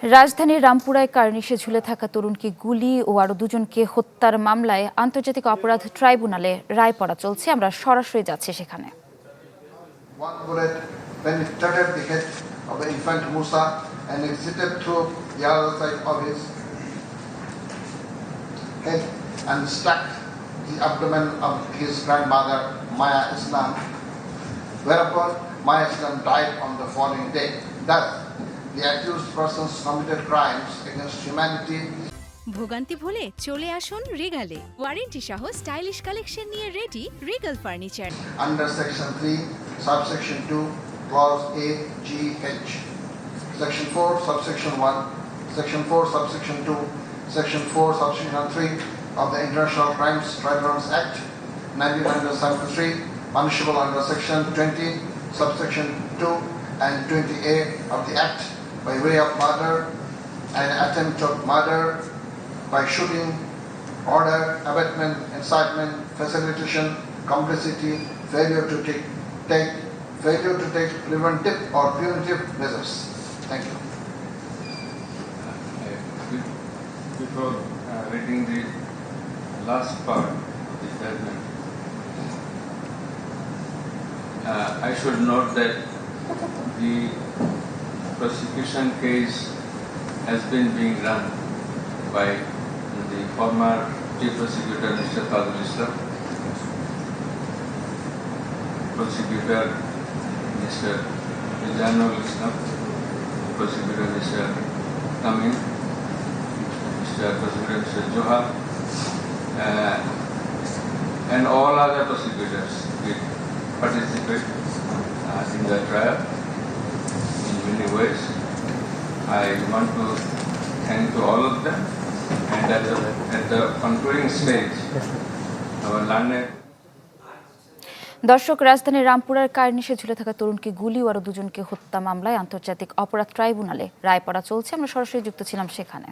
রাজধানীর রামপুরায় কার্নিশে ঝুলে থাকা তরুণকে গুলি ও আরো দুজনকে হত্যার মামলায় আন্তর্জাতিক অপরাধ ট্রাইব্যুনালে রায় পড়া চলছে। আমরা সরাসরি যাচ্ছি সেখানে। One bullet penetrated the head of the infant Musa and exited through the other side of his head and struck the abdomen of his grandmother Maya Islam, whereupon Maya Islam died on the following day. Thus, the accused persons committed crimes against humanity. ভোগান্তি ভুলে চলে আসুন রিগালে, warranty সহ stylish collection নিয়ে ready regal furniture. Under section 3, subsection 2, clause A, G, H, section 4, subsection 1, section 4, subsection 2, section 4, subsection 3 of the International Crimes Tribunals Act 1973, punishable under section 20, subsection 2 and 20A of the Act by way of murder and attempt of murder by shooting, order, abetment, incitement, facilitation, complicity, failure to take preventive or punitive measures. Thank you. Before reading the last part of the judgment, I should note that the prosecution case has been being run by the former Chief Prosecutor Mr. Fazlul Islam, Prosecutor Mr. Mizanul Islam, Prosecutor Mr. Tamim, Mr. Prosecutor Mr. Johar, and all other prosecutors will participate in the trial in many ways. I want to thank to all of them, and at the concluding stage, our learned দর্শক, রাজধানীর রামপুরার কার্নিশে ঝুলে থাকা তরুণকে গুলি ও আরো দুজনকে হত্যা মামলায় আন্তর্জাতিক অপরাধ ট্রাইব্যুনালে রায় পড়া চলছে। আমরা সরাসরি যুক্ত ছিলাম সেখানে।